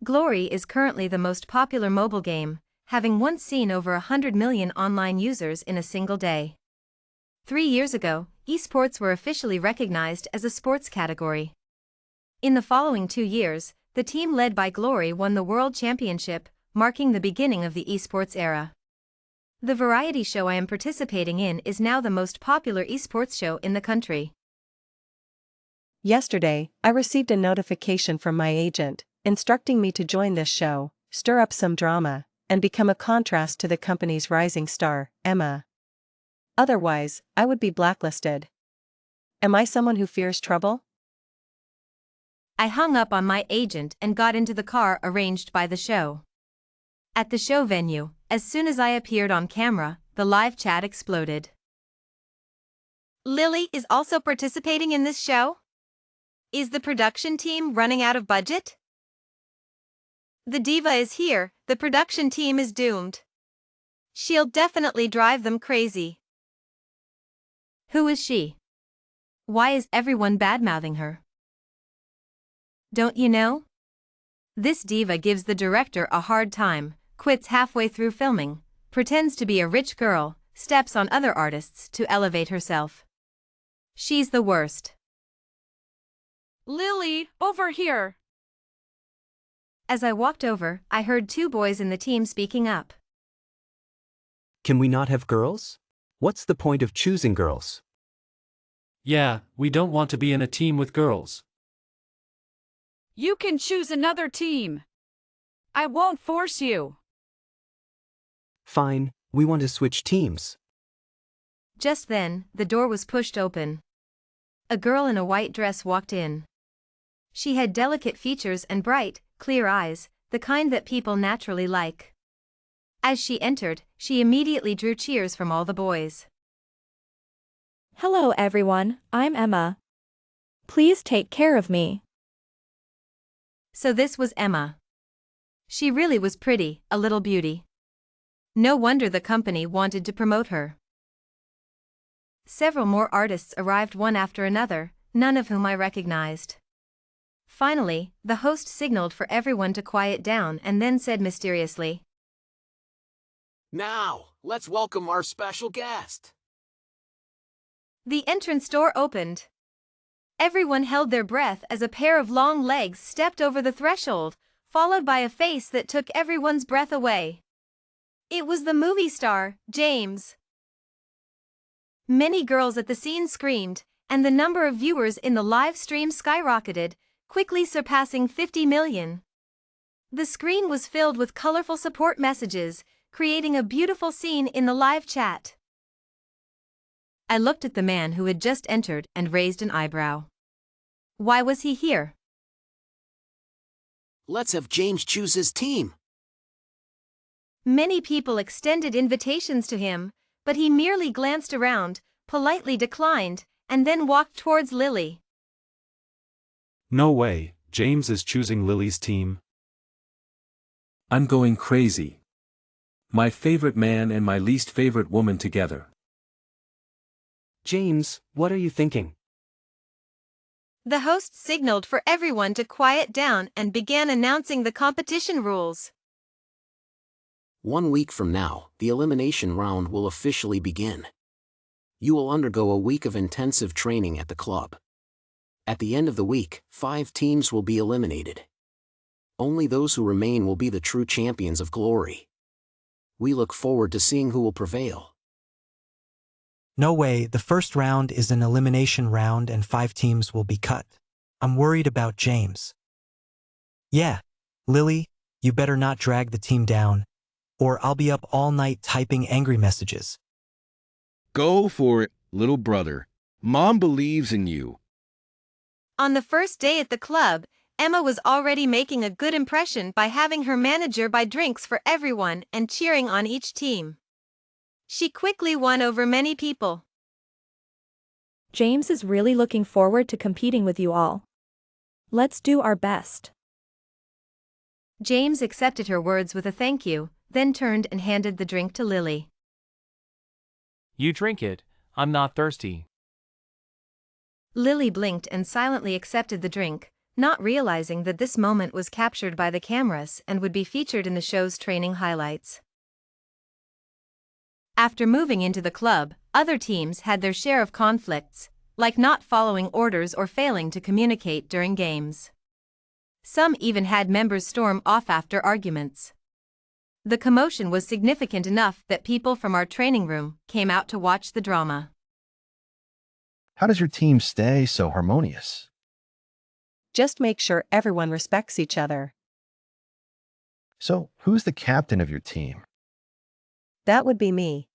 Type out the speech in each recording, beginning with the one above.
Glory is currently the most popular mobile game, having once seen over 100 million online users in a single day. 3 years ago, esports were officially recognized as a sports category. In the following 2 years, the team led by Glory won the World Championship, marking the beginning of the esports era. The variety show I am participating in is now the most popular esports show in the country. Yesterday, I received a notification from my agent, instructing me to join this show, stir up some drama, and become a contrast to the company's rising star, Emma. Otherwise, I would be blacklisted. Am I someone who fears trouble? I hung up on my agent and got into the car arranged by the show. At the show venue, as soon as I appeared on camera, the live chat exploded. Lily is also participating in this show? Is the production team running out of budget? The diva is here, the production team is doomed. She'll definitely drive them crazy. Who is she? Why is everyone bad-mouthing her? Don't you know? This diva gives the director a hard time, quits halfway through filming, pretends to be a rich girl, steps on other artists to elevate herself. She's the worst. Lily, over here! As I walked over, I heard 2 boys in the team speaking up. Can we not have girls? What's the point of choosing girls? Yeah, we don't want to be in a team with girls. You can choose another team. I won't force you. Fine, we want to switch teams. Just then, the door was pushed open. A girl in a white dress walked in. She had delicate features and bright, clear eyes, the kind that people naturally like. As she entered, she immediately drew cheers from all the boys. Hello everyone, I'm Emma. Please take care of me. So this was Emma. She really was pretty, a little beauty. No wonder the company wanted to promote her. Several more artists arrived one after another, none of whom I recognized. Finally, the host signaled for everyone to quiet down and then said mysteriously, "Now, let's welcome our special guest." The entrance door opened. Everyone held their breath as a pair of long legs stepped over the threshold, followed by a face that took everyone's breath away. It was the movie star, James. Many girls at the scene screamed, and the number of viewers in the live stream skyrocketed, quickly surpassing 50 million. The screen was filled with colorful support messages, creating a beautiful scene in the live chat. I looked at the man who had just entered and raised an eyebrow. Why was he here? Let's have James choose his team. Many people extended invitations to him, but he merely glanced around, politely declined, and then walked towards Lily. No way, James is choosing Lily's team. I'm going crazy. My favorite man and my least favorite woman together. James, what are you thinking? The host signaled for everyone to quiet down and began announcing the competition rules. 1 week from now, the elimination round will officially begin. You will undergo a week of intensive training at the club. At the end of the week, 5 teams will be eliminated. Only those who remain will be the true champions of Glory. We look forward to seeing who will prevail. No way, the first round is an elimination round and 5 teams will be cut. I'm worried about James. Yeah, Lily, you better not drag the team down, or I'll be up all night typing angry messages. Go for it, little brother. Mom believes in you. On the first day at the club, Emma was already making a good impression by having her manager buy drinks for everyone and cheering on each team. She quickly won over many people. James is really looking forward to competing with you all. Let's do our best. James accepted her words with a thank you, then turned and handed the drink to Lily. You drink it, I'm not thirsty. Lily blinked and silently accepted the drink, not realizing that this moment was captured by the cameras and would be featured in the show's training highlights. After moving into the club, other teams had their share of conflicts, like not following orders or failing to communicate during games. Some even had members storm off after arguments. The commotion was significant enough that people from our training room came out to watch the drama. How does your team stay so harmonious? Just make sure everyone respects each other. So, who's the captain of your team? That would be me.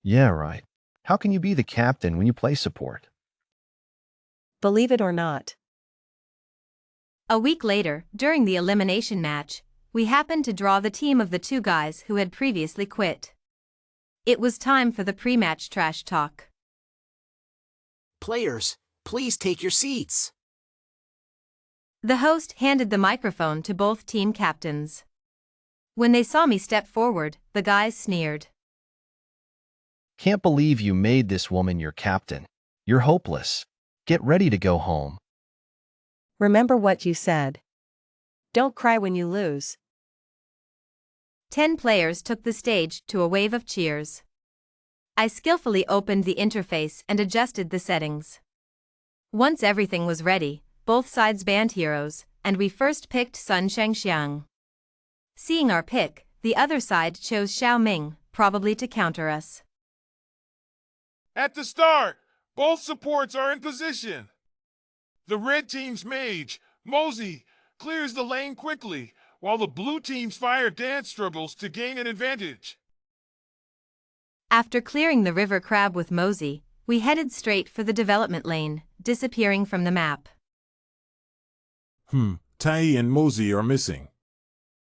Yeah, right. How can you be the captain when you play support? Believe it or not. A week later, during the elimination match, we happened to draw the team of the two guys who had previously quit. It was time for the pre-match trash talk. Players, please take your seats. The host handed the microphone to both team captains. When they saw me step forward, the guys sneered. Can't believe you made this woman your captain. You're hopeless. Get ready to go home. Remember what you said. Don't cry when you lose. 10 players took the stage to a wave of cheers. I skillfully opened the interface and adjusted the settings. Once everything was ready, both sides banned heroes, and we first picked Sun Shangxiang. Seeing our pick, the other side chose Xiao Ming, probably to counter us. At the start, both supports are in position. The red team's mage, Mosey, clears the lane quickly, while the blue team's fire dance struggles to gain an advantage. After clearing the river crab with Mosey, we headed straight for the development lane, disappearing from the map. Tai and Mosey are missing.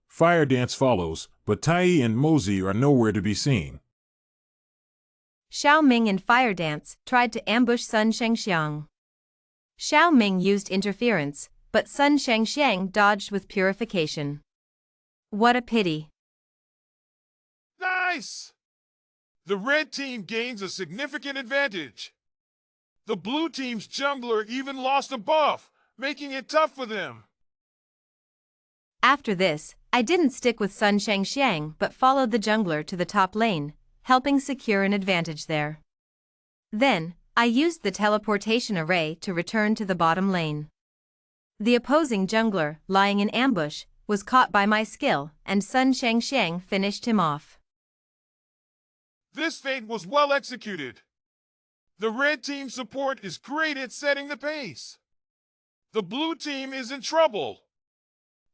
Fire dance follows, but Tai and Mosey are nowhere to be seen. Xiao Ming and Fire Dance tried to ambush Sun Shangxiang. Xiao Ming used interference, but Sun Shangxiang dodged with purification. What a pity. Nice! The red team gains a significant advantage. The blue team's jungler even lost a buff, making it tough for them. After this, I didn't stick with Sun Shangxiang but followed the jungler to the top lane, helping secure an advantage there. Then, I used the teleportation array to return to the bottom lane. The opposing jungler, lying in ambush, was caught by my skill, and Sun Shangxiang finished him off. This feint was well executed. The red team support is great at setting the pace. The blue team is in trouble.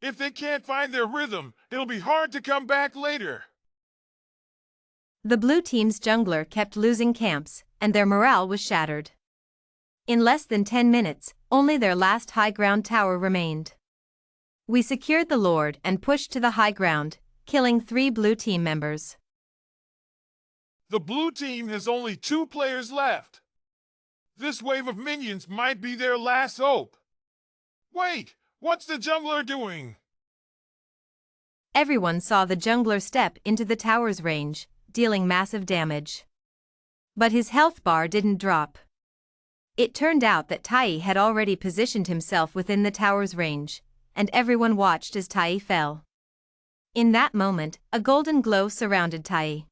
If they can't find their rhythm, it'll be hard to come back later. The blue team's jungler kept losing camps, and their morale was shattered. In less than 10 minutes, only their last high ground tower remained. We secured the Lord and pushed to the high ground, killing 3 blue team members. The blue team has only 2 players left. This wave of minions might be their last hope. Wait, what's the jungler doing? Everyone saw the jungler step into the tower's range, dealing massive damage. But his health bar didn't drop. It turned out that Tai had already positioned himself within the tower's range, and everyone watched as Tai fell. In that moment, a golden glow surrounded Tai.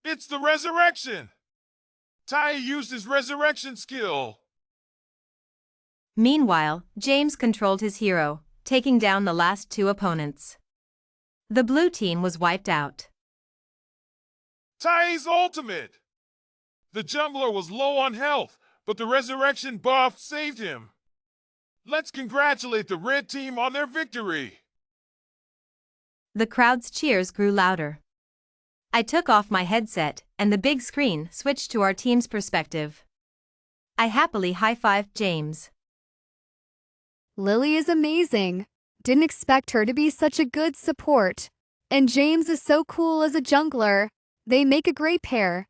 It's the resurrection! Tai used his resurrection skill. Meanwhile, James controlled his hero, taking down the last 2 opponents. The blue team was wiped out. Tai's ultimate! The jungler was low on health, but the resurrection buff saved him. Let's congratulate the red team on their victory. The crowd's cheers grew louder. I took off my headset, and the big screen switched to our team's perspective. I happily high-fived James. Lily is amazing. Didn't expect her to be such a good support. And James is so cool as a jungler. They make a great pair.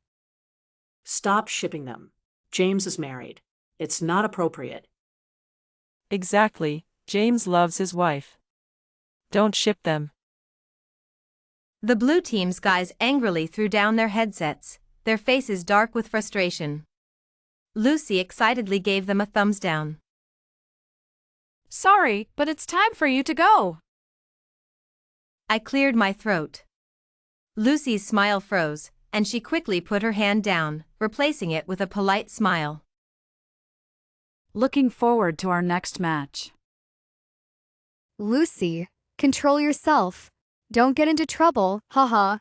Stop shipping them. James is married. It's not appropriate. Exactly, James loves his wife. Don't ship them. The blue team's guys angrily threw down their headsets, their faces dark with frustration. Lucy excitedly gave them a thumbs down. Sorry, but it's time for you to go. I cleared my throat. Lucy's smile froze, and she quickly put her hand down, replacing it with a polite smile. Looking forward to our next match. Lucy, control yourself. Don't get into trouble, haha.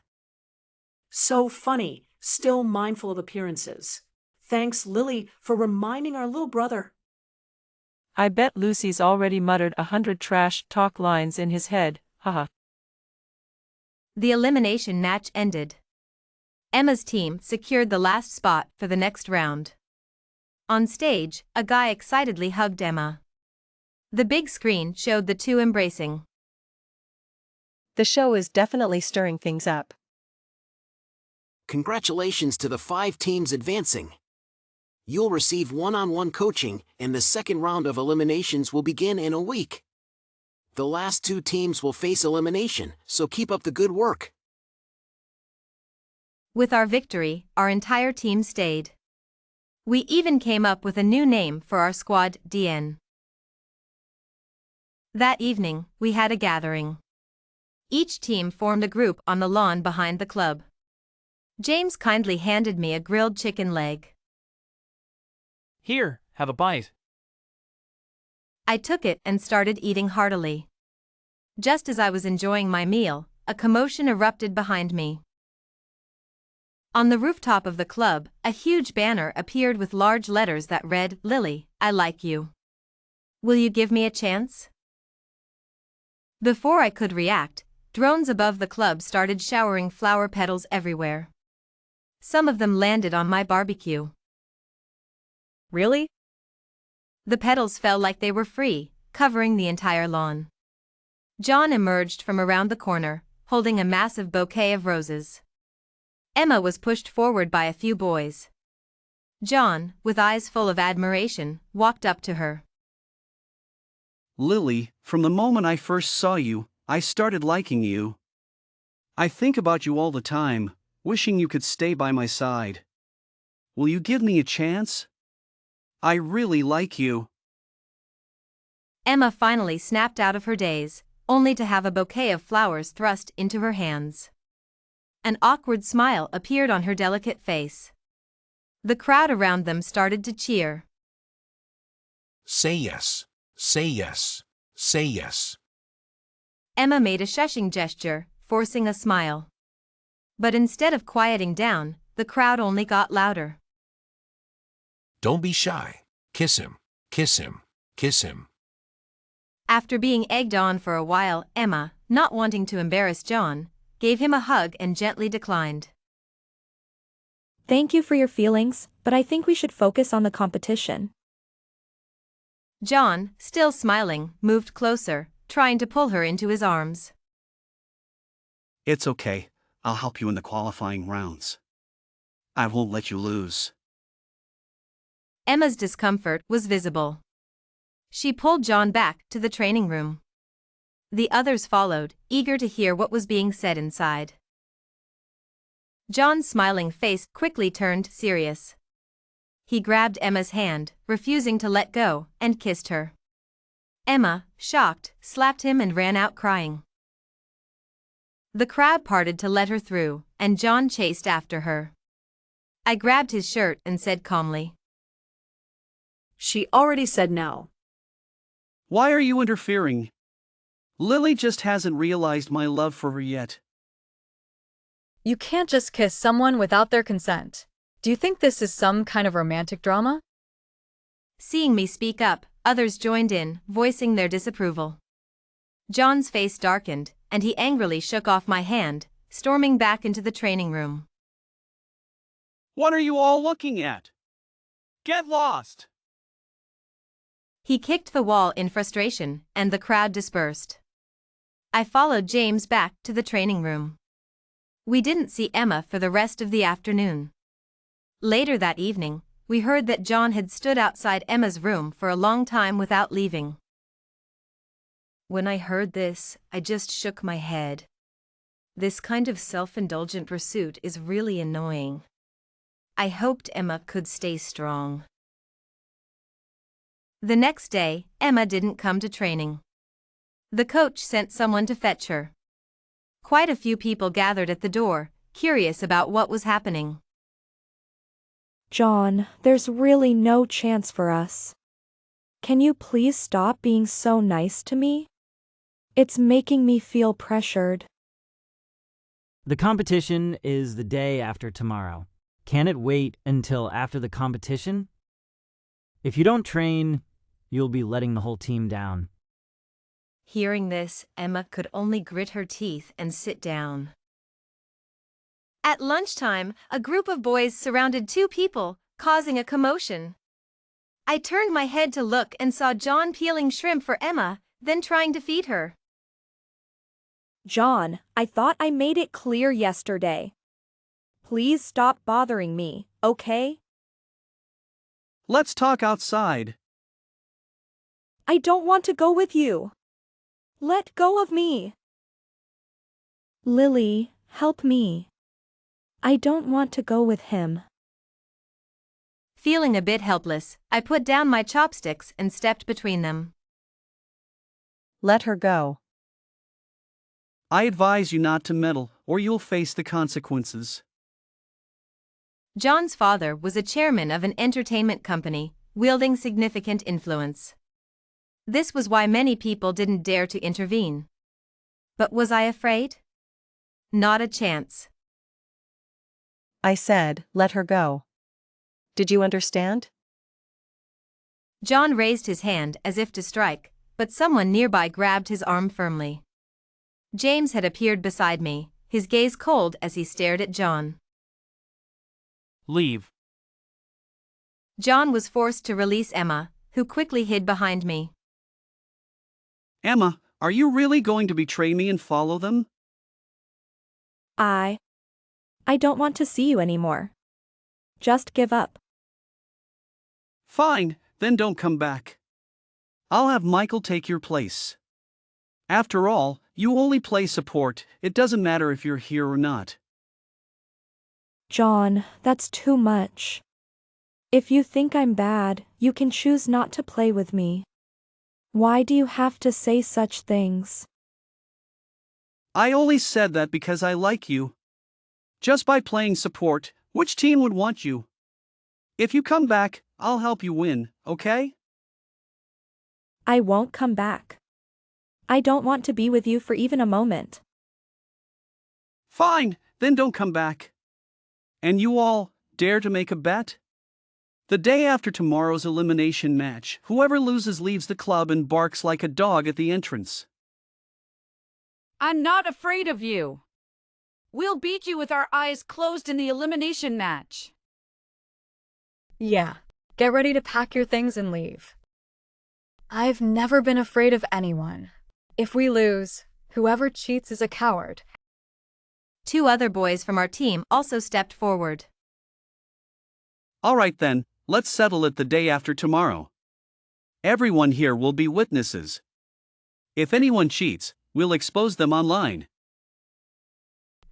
So funny, still mindful of appearances. Thanks, Lily, for reminding our little brother. I bet Lucy's already muttered 100 trash talk lines in his head, haha. The elimination match ended. Emma's team secured the last spot for the next round. On stage, a guy excitedly hugged Emma. The big screen showed the two embracing. The show is definitely stirring things up. Congratulations to the 5 teams advancing. You'll receive one-on-one coaching, and the second round of eliminations will begin in a week. The last 2 teams will face elimination, so keep up the good work. With our victory, our entire team stayed. We even came up with a new name for our squad, DN. That evening, we had a gathering. Each team formed a group on the lawn behind the club. James kindly handed me a grilled chicken leg. Here, have a bite. I took it and started eating heartily. Just as I was enjoying my meal, a commotion erupted behind me. On the rooftop of the club, a huge banner appeared with large letters that read, "Lily, I like you. Will you give me a chance?" Before I could react, drones above the club started showering flower petals everywhere. Some of them landed on my barbecue. Really? The petals fell like they were free, covering the entire lawn. John emerged from around the corner, holding a massive bouquet of roses. Emma was pushed forward by a few boys. John, with eyes full of admiration, walked up to her. Lily, from the moment I first saw you, I started liking you. I think about you all the time, wishing you could stay by my side. Will you give me a chance? I really like you. Emma finally snapped out of her daze, only to have a bouquet of flowers thrust into her hands. An awkward smile appeared on her delicate face. The crowd around them started to cheer. Say yes. Say yes. Say yes. Emma made a shushing gesture, forcing a smile. But instead of quieting down, the crowd only got louder. Don't be shy. Kiss him. Kiss him. Kiss him. After being egged on for a while, Emma, not wanting to embarrass John, gave him a hug and gently declined. Thank you for your feelings, but I think we should focus on the competition. John, still smiling, moved closer, trying to pull her into his arms. It's okay, I'll help you in the qualifying rounds. I won't let you lose. Emma's discomfort was visible. She pulled John back to the training room. The others followed, eager to hear what was being said inside. John's smiling face quickly turned serious. He grabbed Emma's hand, refusing to let go, and kissed her. Emma, shocked, slapped him and ran out crying. The crowd parted to let her through, and John chased after her. I grabbed his shirt and said calmly, She already said no. Why are you interfering? Lily just hasn't realized my love for her yet. You can't just kiss someone without their consent. Do you think this is some kind of romantic drama? Seeing me speak up, others joined in, voicing their disapproval. John's face darkened, and he angrily shook off my hand, storming back into the training room. What are you all looking at? Get lost! He kicked the wall in frustration, and the crowd dispersed. I followed James back to the training room. We didn't see Emma for the rest of the afternoon. Later that evening, we heard that John had stood outside Emma's room for a long time without leaving. When I heard this, I just shook my head. This kind of self-indulgent pursuit is really annoying. I hoped Emma could stay strong. The next day, Emma didn't come to training. The coach sent someone to fetch her. Quite a few people gathered at the door, curious about what was happening. John, there's really no chance for us. Can you please stop being so nice to me? It's making me feel pressured. The competition is the day after tomorrow. Can it wait until after the competition? If you don't train, you'll be letting the whole team down. Hearing this, Emma could only grit her teeth and sit down. At lunchtime, a group of boys surrounded two people, causing a commotion. I turned my head to look and saw John peeling shrimp for Emma, then trying to feed her. John, I thought I made it clear yesterday. Please stop bothering me, okay? Let's talk outside. I don't want to go with you. Let go of me. Lily, help me. I don't want to go with him. Feeling a bit helpless, I put down my chopsticks and stepped between them. Let her go. I advise you not to meddle, or you'll face the consequences. John's father was a chairman of an entertainment company, wielding significant influence. This was why many people didn't dare to intervene. But was I afraid? Not a chance. I said, let her go. Did you understand? John raised his hand as if to strike, but someone nearby grabbed his arm firmly. James had appeared beside me, his gaze cold as he stared at John. Leave. John was forced to release Emma, who quickly hid behind me. Emma, are you really going to betray me and follow them? I don't want to see you anymore. Just give up. Fine, then don't come back. I'll have Michael take your place. After all, you only play support, it doesn't matter if you're here or not. John, that's too much. If you think I'm bad, you can choose not to play with me. Why do you have to say such things? I only said that because I like you. Just by playing support, which team would want you? If you come back, I'll help you win, okay? I won't come back. I don't want to be with you for even a moment. Fine, then don't come back. And you all, dare to make a bet? The day after tomorrow's elimination match, whoever loses leaves the club and barks like a dog at the entrance. I'm not afraid of you. We'll beat you with our eyes closed in the elimination match. Yeah, get ready to pack your things and leave. I've never been afraid of anyone. If we lose, whoever cheats is a coward. Two other boys from our team also stepped forward. All right then, let's settle it the day after tomorrow. Everyone here will be witnesses. If anyone cheats, we'll expose them online.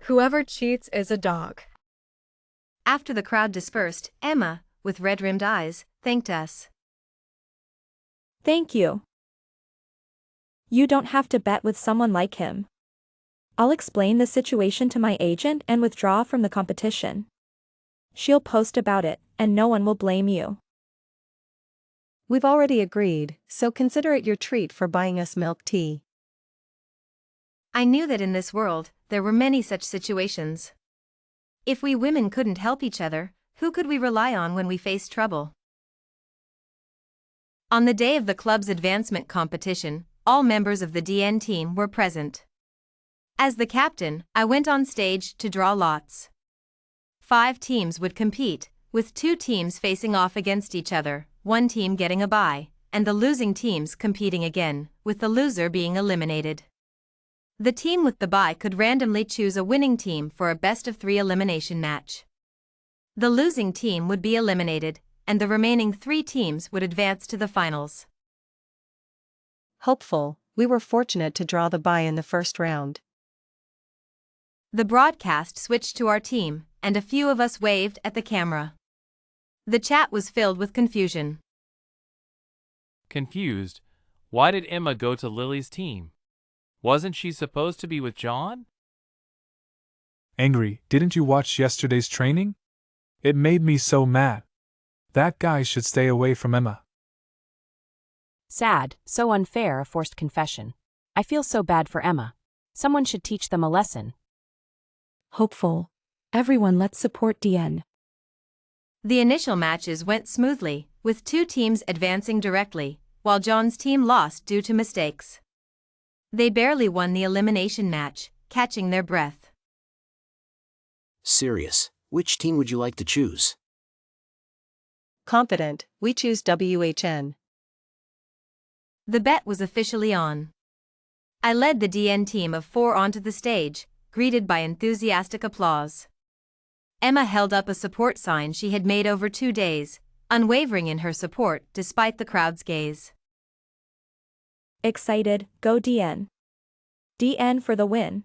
Whoever cheats is a dog. After the crowd dispersed, Emma, with red-rimmed eyes, thanked us. Thank you. You don't have to bet with someone like him. I'll explain the situation to my agent and withdraw from the competition. She'll post about it, and no one will blame you. We've already agreed, so consider it your treat for buying us milk tea. I knew that in this world, there were many such situations. If we women couldn't help each other, who could we rely on when we faced trouble? On the day of the club's advancement competition, all members of the DN team were present. As the captain, I went on stage to draw lots. 5 teams would compete, with 2 teams facing off against each other, 1 team getting a bye, and the losing teams competing again, with the loser being eliminated. The team with the bye could randomly choose a winning team for a best-of-3 elimination match. The losing team would be eliminated, and the remaining 3 teams would advance to the finals. Hopeful, we were fortunate to draw the bye in the first round. The broadcast switched to our team, and a few of us waved at the camera. The chat was filled with confusion. Confused, why did Emma go to Lily's team? Wasn't she supposed to be with John? Angry, didn't you watch yesterday's training? It made me so mad. That guy should stay away from Emma. Sad, so unfair, a forced confession. I feel so bad for Emma. Someone should teach them a lesson. Hopeful. Everyone, let's support DN. The initial matches went smoothly, with two teams advancing directly, while John's team lost due to mistakes. They barely won the elimination match, catching their breath. Serious, which team would you like to choose? Confident, we choose WHN. The bet was officially on. I led the DN team of 4 onto the stage, greeted by enthusiastic applause. Emma held up a support sign she had made over 2 days, unwavering in her support despite the crowd's gaze. Excited, go DN. DN for the win.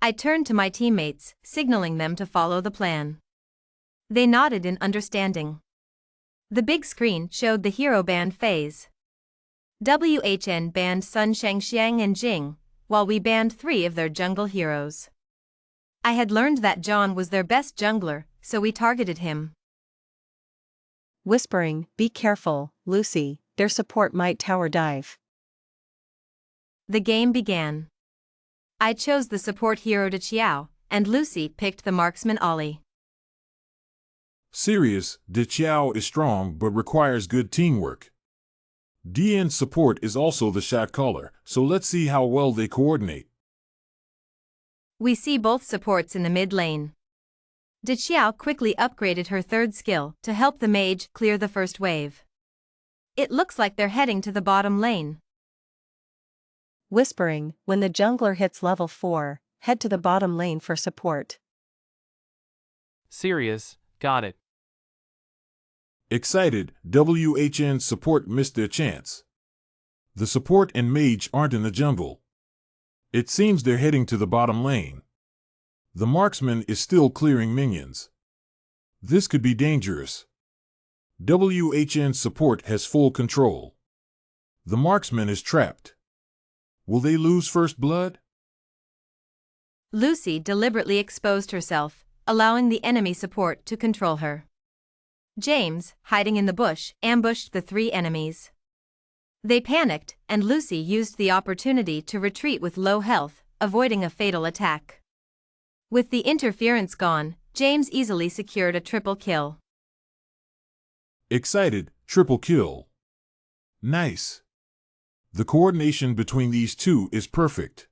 I turned to my teammates, signaling them to follow the plan. They nodded in understanding. The big screen showed the hero band phase. WHN banned Sun Shangxiang and Jing, while we banned 3 of their jungle heroes. I had learned that John was their best jungler, so we targeted him. Whispering, be careful, Lucy, their support might tower dive. The game began. I chose the support hero to Qiao, and Lucy picked the marksman Ollie. Serious, De Qiao is strong but requires good teamwork. DN's support is also the shot caller, so let's see how well they coordinate. We see both supports in the mid lane. De Qiao quickly upgraded her 3rd skill to help the mage clear the first wave. It looks like they're heading to the bottom lane. Whispering, when the jungler hits level 4, head to the bottom lane for support. Serious, got it. Excited, WHN support missed their chance. The support and mage aren't in the jungle. It seems they're heading to the bottom lane. The marksman is still clearing minions. This could be dangerous. WHN support has full control. The marksman is trapped. Will they lose first blood? Lucy deliberately exposed herself, allowing the enemy support to control her. James, hiding in the bush, ambushed the 3 enemies. They panicked, and Lucy used the opportunity to retreat with low health, avoiding a fatal attack. With the interference gone, James easily secured a triple kill. Excited, triple kill. Nice. The coordination between these two is perfect.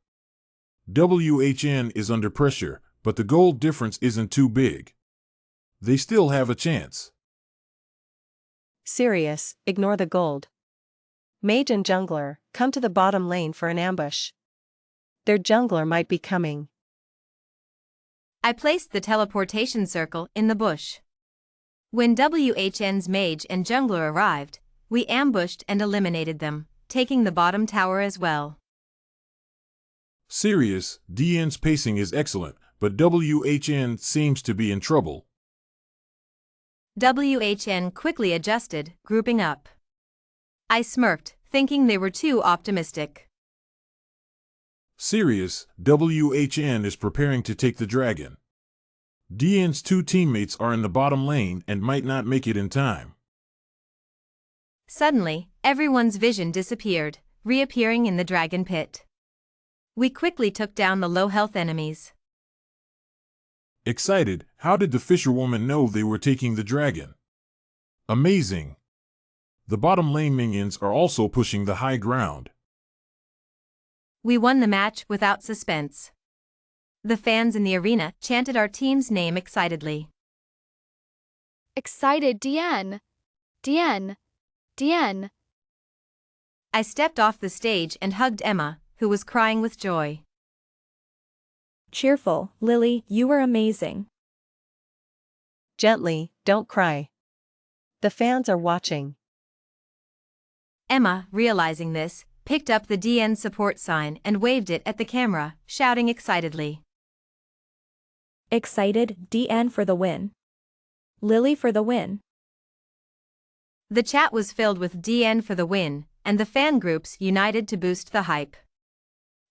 WHN is under pressure, but the gold difference isn't too big. They still have a chance. Serious, ignore the gold. Mage and jungler, come to the bottom lane for an ambush. Their jungler might be coming. I placed the teleportation circle in the bush. When WHN's mage and jungler arrived, we ambushed and eliminated them, taking the bottom tower as well. Serious, DN's pacing is excellent, but WHN seems to be in trouble. WHN quickly adjusted, grouping up. I smirked, thinking they were too optimistic. Serious, WHN is preparing to take the dragon. DN's 2 teammates are in the bottom lane and might not make it in time. Suddenly, everyone's vision disappeared, reappearing in the dragon pit. We quickly took down the low-health enemies. Excited, how did the fisherwoman know they were taking the dragon? Amazing. The bottom lane minions are also pushing the high ground. We won the match without suspense. The fans in the arena chanted our team's name excitedly. Excited DN. DN. DN. I stepped off the stage and hugged Emma, who was crying with joy. Cheerful, Lily, you were amazing. Gently, don't cry. The fans are watching. Emma, realizing this, picked up the DN support sign and waved it at the camera, shouting excitedly. Excited, DN for the win. Lily for the win. The chat was filled with DN for the win, and the fan groups united to boost the hype.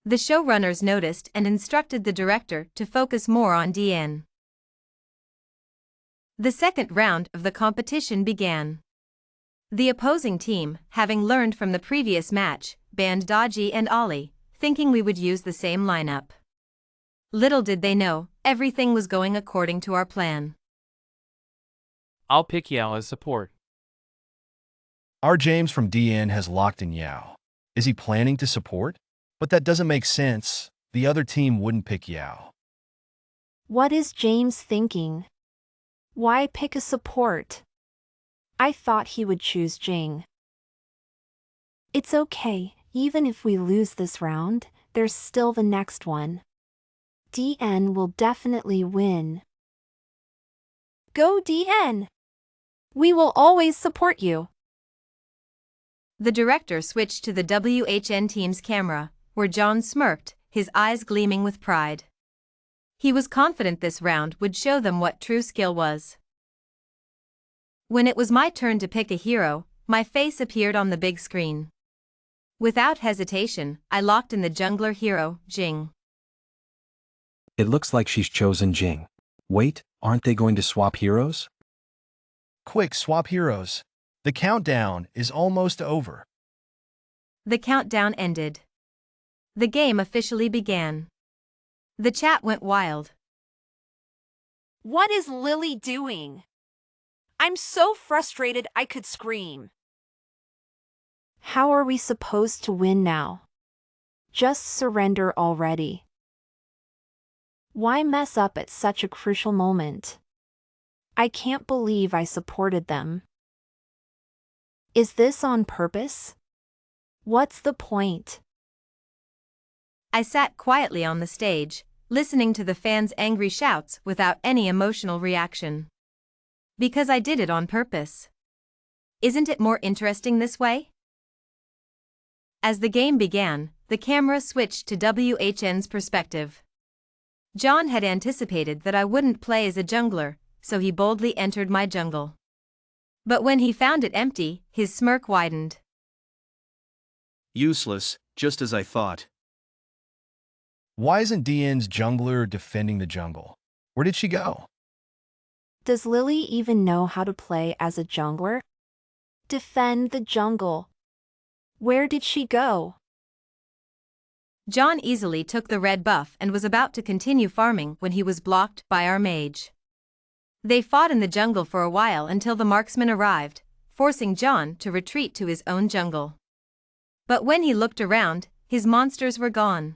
The showrunners noticed and instructed the director to focus more on DN. The second round of the competition began. The opposing team, having learned from the previous match, banned Dodgy and Ollie, thinking we would use the same lineup. Little did they know, everything was going according to our plan. I'll pick Yao as support. Our James from DN has locked in Yao. Is he planning to support? But that doesn't make sense. The other team wouldn't pick Yao. What is James thinking? Why pick a support? I thought he would choose Jing. It's okay, even if we lose this round, there's still the next one. DN will definitely win. Go DN! We will always support you. The director switched to the WHN team's camera, where John smirked, his eyes gleaming with pride. He was confident this round would show them what true skill was. When it was my turn to pick a hero, my face appeared on the big screen. Without hesitation, I locked in the jungler hero, Jing. It looks like she's chosen Jing. Wait, aren't they going to swap heroes? Quick, swap heroes. The countdown is almost over. The countdown ended. The game officially began. The chat went wild. What is Lily doing? I'm so frustrated I could scream. How are we supposed to win now? Just surrender already. Why mess up at such a crucial moment? I can't believe I supported them. Is this on purpose? What's the point? I sat quietly on the stage, listening to the fans' angry shouts without any emotional reaction. Because I did it on purpose. Isn't it more interesting this way? As the game began, the camera switched to WHN's perspective. John had anticipated that I wouldn't play as a jungler, so he boldly entered my jungle. But when he found it empty, his smirk widened. Useless, just as I thought. Why isn't DN's jungler defending the jungle? Where did she go? Does Lily even know how to play as a jungler? Defend the jungle. Where did she go? John easily took the red buff and was about to continue farming when he was blocked by our mage. They fought in the jungle for a while until the marksman arrived, forcing John to retreat to his own jungle. But when he looked around, his monsters were gone.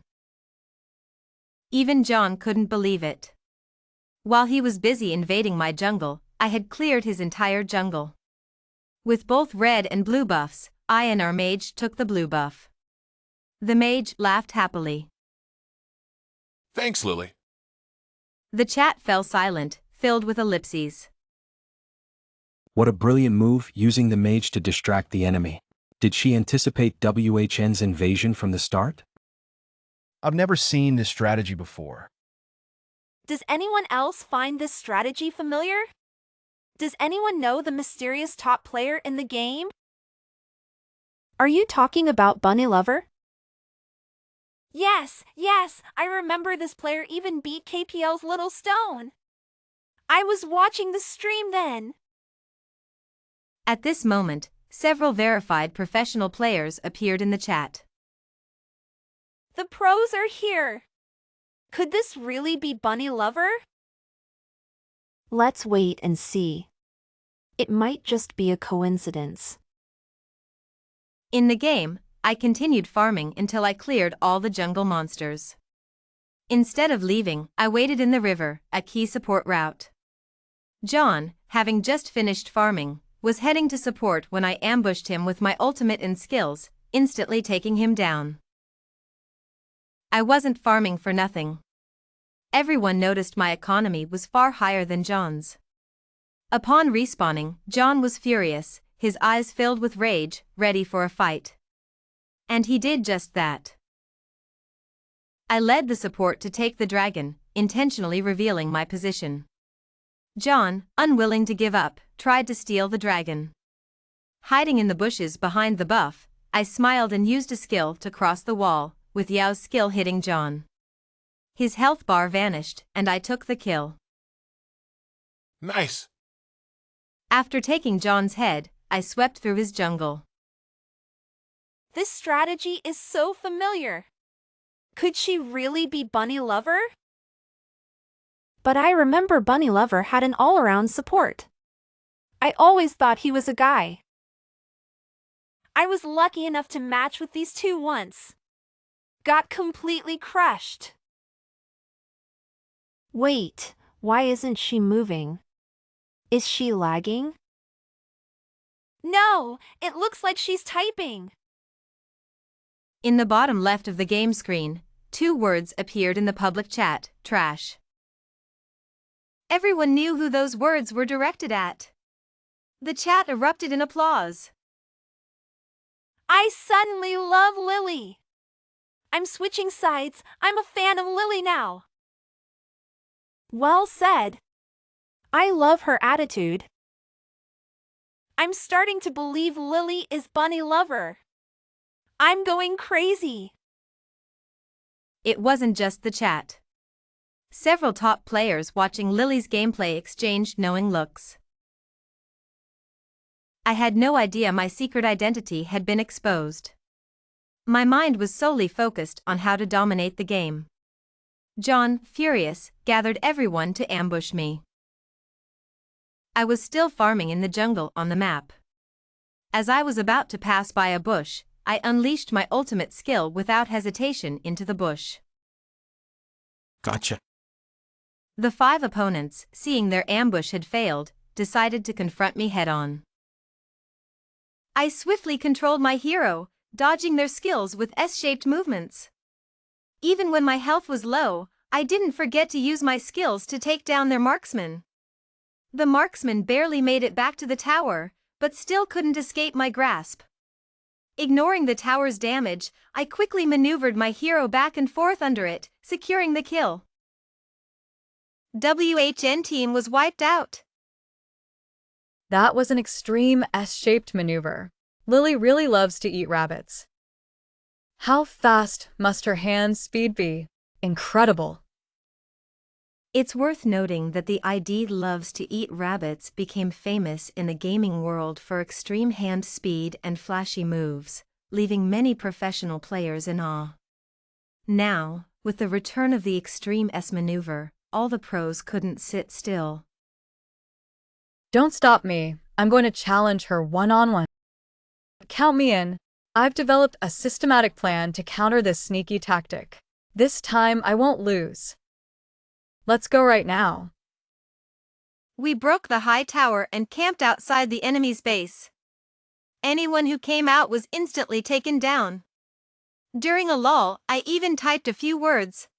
Even John couldn't believe it. While he was busy invading my jungle, I had cleared his entire jungle. With both red and blue buffs, I and our mage took the blue buff. The mage laughed happily. Thanks, Lily. The chat fell silent, filled with ellipses. What a brilliant move, using the mage to distract the enemy. Did she anticipate WHN's invasion from the start? I've never seen this strategy before. Does anyone else find this strategy familiar? Does anyone know the mysterious top player in the game? Are you talking about Bunny Lover? Yes, I remember this player even beat KPL's Little Stone. I was watching the stream then. At this moment, several verified professional players appeared in the chat. The pros are here. Could this really be Bunny Lover? Let's wait and see. It might just be a coincidence. In the game, I continued farming until I cleared all the jungle monsters. Instead of leaving, I waited in the river, a key support route. John, having just finished farming, was heading to support when I ambushed him with my ultimate and skills, instantly taking him down. I wasn't farming for nothing. Everyone noticed my economy was far higher than John's. Upon respawning, John was furious, his eyes filled with rage, ready for a fight. And he did just that. I led the support to take the dragon, intentionally revealing my position. John, unwilling to give up, tried to steal the dragon. Hiding in the bushes behind the buff, I smiled and used a skill to cross the wall, with Yao's skill hitting John. His health bar vanished, and I took the kill. Nice. After taking John's head, I swept through his jungle. This strategy is so familiar. Could she really be Bunny Lover? But I remember Bunny Lover had an all-around support. I always thought he was a guy. I was lucky enough to match with these two once. Got completely crushed. Wait, why isn't she moving? Is she lagging? No, it looks like she's typing. In the bottom left of the game screen, 2 words appeared in the public chat: trash. Everyone knew who those words were directed at. The chat erupted in applause. I suddenly love Lily. I'm switching sides. I'm a fan of Lily now. Well said. I love her attitude. I'm starting to believe Lily is Bunny Lover. I'm going crazy. It wasn't just the chat. Several top players watching Lily's gameplay exchanged knowing looks. I had no idea my secret identity had been exposed. My mind was solely focused on how to dominate the game. John, furious, gathered everyone to ambush me. I was still farming in the jungle on the map. As I was about to pass by a bush, I unleashed my ultimate skill without hesitation into the bush. Gotcha. The 5 opponents, seeing their ambush had failed, decided to confront me head-on. I swiftly controlled my hero, dodging their skills with S-shaped movements. Even when my health was low, I didn't forget to use my skills to take down their marksman. The marksman barely made it back to the tower, but still couldn't escape my grasp. Ignoring the tower's damage, I quickly maneuvered my hero back and forth under it, securing the kill. WHN team was wiped out. That was an extreme S-shaped maneuver. Lily really loves to eat rabbits. How fast must her hand speed be? Incredible. It's worth noting that the ID loves to eat rabbits became famous in the gaming world for extreme hand speed and flashy moves, leaving many professional players in awe. Now, with the return of the extreme S maneuver, all the pros couldn't sit still. Don't stop me. I'm going to challenge her one-on-one. Count me in. I've developed a systematic plan to counter this sneaky tactic. This time I won't lose. Let's go right now. We broke the high tower and camped outside the enemy's base. Anyone who came out was instantly taken down. During a lull, I even typed a few words.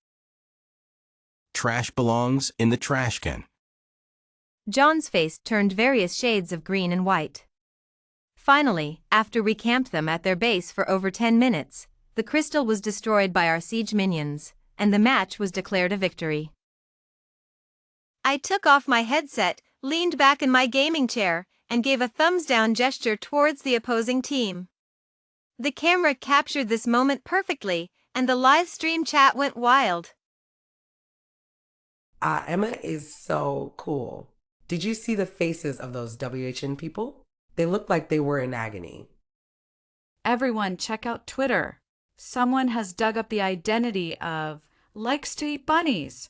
Trash belongs in the trash can. John's face turned various shades of green and white. Finally, after we camped them at their base for over 10 minutes, the crystal was destroyed by our siege minions, and the match was declared a victory. I took off my headset, leaned back in my gaming chair, and gave a thumbs-down gesture towards the opposing team. The camera captured this moment perfectly, and the live stream chat went wild. Emma is so cool. Did you see the faces of those WHN people? They looked like they were in agony. Everyone check out Twitter. Someone has dug up the identity of likes to eat bunnies.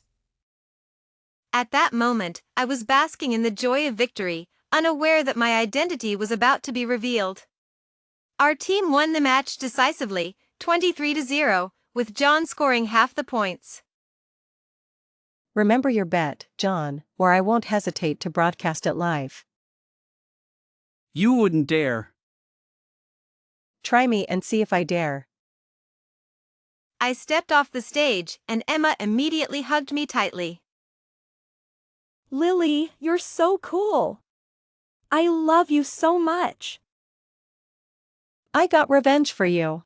At that moment, I was basking in the joy of victory, unaware that my identity was about to be revealed. Our team won the match decisively, 23-0, with John scoring half the points. Remember your bet, John, or I won't hesitate to broadcast it live. You wouldn't dare. Try me and see if I dare. I stepped off the stage, and Emma immediately hugged me tightly. Lily, you're so cool. I love you so much. I got revenge for you.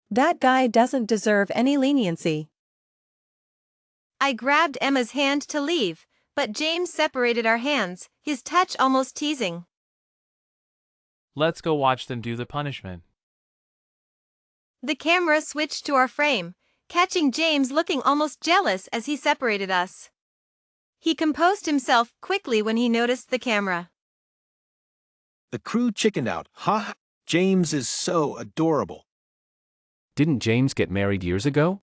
That guy doesn't deserve any leniency. I grabbed Emma's hand to leave, but James separated our hands, his touch almost teasing. Let's go watch them do the punishment. The camera switched to our frame, catching James looking almost jealous as he separated us. He composed himself quickly when he noticed the camera. The crew chickened out. Ha! James is so adorable. Didn't James get married years ago?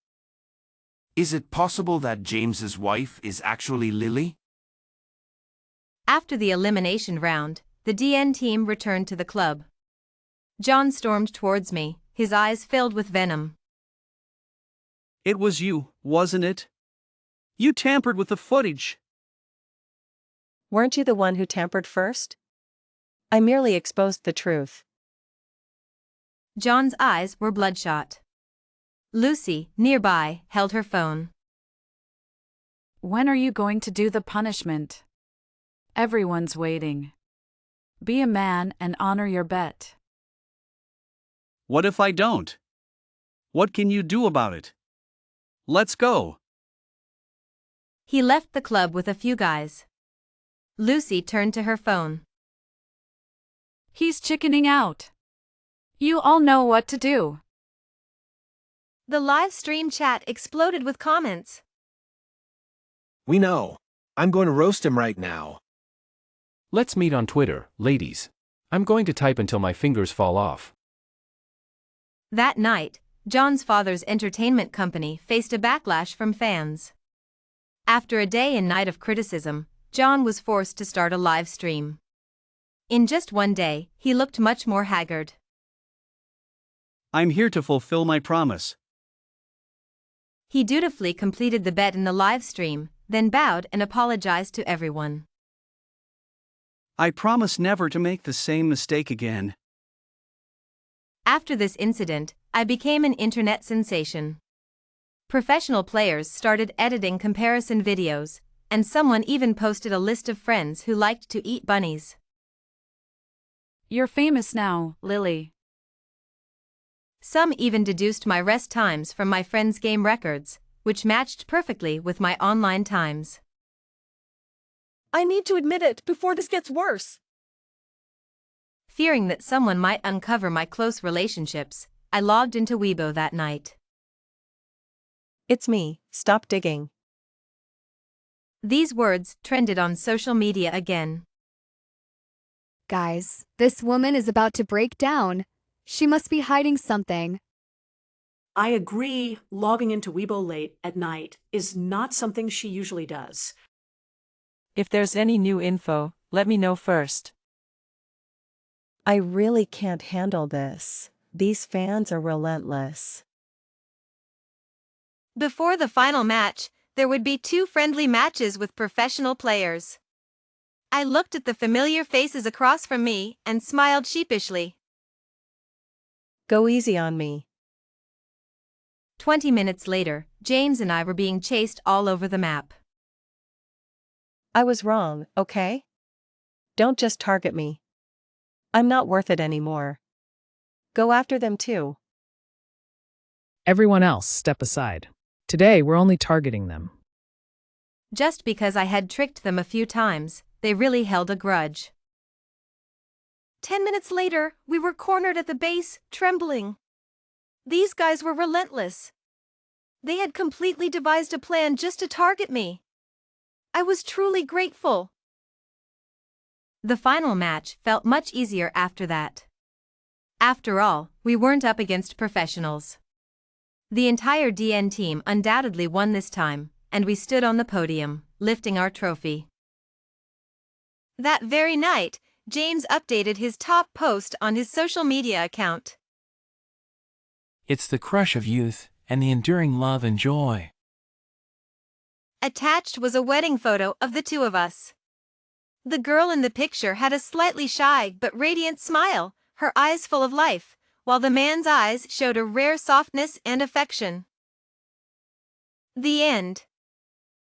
Is it possible that James's wife is actually Lily? After the elimination round, the DN team returned to the club. John stormed towards me, his eyes filled with venom. It was you, wasn't it? You tampered with the footage. Weren't you the one who tampered first? I merely exposed the truth. John's eyes were bloodshot. Lucy, nearby, held her phone. When are you going to do the punishment? Everyone's waiting. Be a man and honor your bet. What if I don't? What can you do about it? Let's go. He left the club with a few guys. Lucy turned to her phone. He's chickening out. You all know what to do. The live stream chat exploded with comments. We know. I'm going to roast him right now. Let's meet on Twitter, ladies. I'm going to type until my fingers fall off. That night, John's father's entertainment company faced a backlash from fans. After a day and night of criticism, John was forced to start a live stream. In just one day, he looked much more haggard. I'm here to fulfill my promise. He dutifully completed the bet in the live stream, then bowed and apologized to everyone. I promise never to make the same mistake again. After this incident, I became an internet sensation. Professional players started editing comparison videos, and someone even posted a list of friends who liked to eat bunnies. You're famous now, Lily. Some even deduced my rest times from my friends' game records, which matched perfectly with my online times. I need to admit it before this gets worse. Fearing that someone might uncover my close relationships, I logged into Weibo that night. It's me, stop digging. These words trended on social media again. Guys, this woman is about to break down. She must be hiding something. I agree, logging into Weibo late at night is not something she usually does. If there's any new info, let me know first. I really can't handle this. These fans are relentless. Before the final match, there would be 2 friendly matches with professional players. I looked at the familiar faces across from me and smiled sheepishly. Go easy on me. 20 minutes later, James and I were being chased all over the map. I was wrong, okay? Don't just target me. I'm not worth it anymore. Go after them too. Everyone else, step aside. Today, we're only targeting them. Just because I had tricked them a few times, they really held a grudge. 10 minutes later, we were cornered at the base, trembling. These guys were relentless. They had completely devised a plan just to target me. I was truly grateful. The final match felt much easier after that. After all, we weren't up against professionals. The entire DN team undoubtedly won this time, and we stood on the podium, lifting our trophy. That very night, James updated his top post on his social media account. It's the crush of youth and the enduring love and joy. Attached was a wedding photo of the 2 of us. The girl in the picture had a slightly shy but radiant smile, her eyes full of life, while the man's eyes showed a rare softness and affection. The end.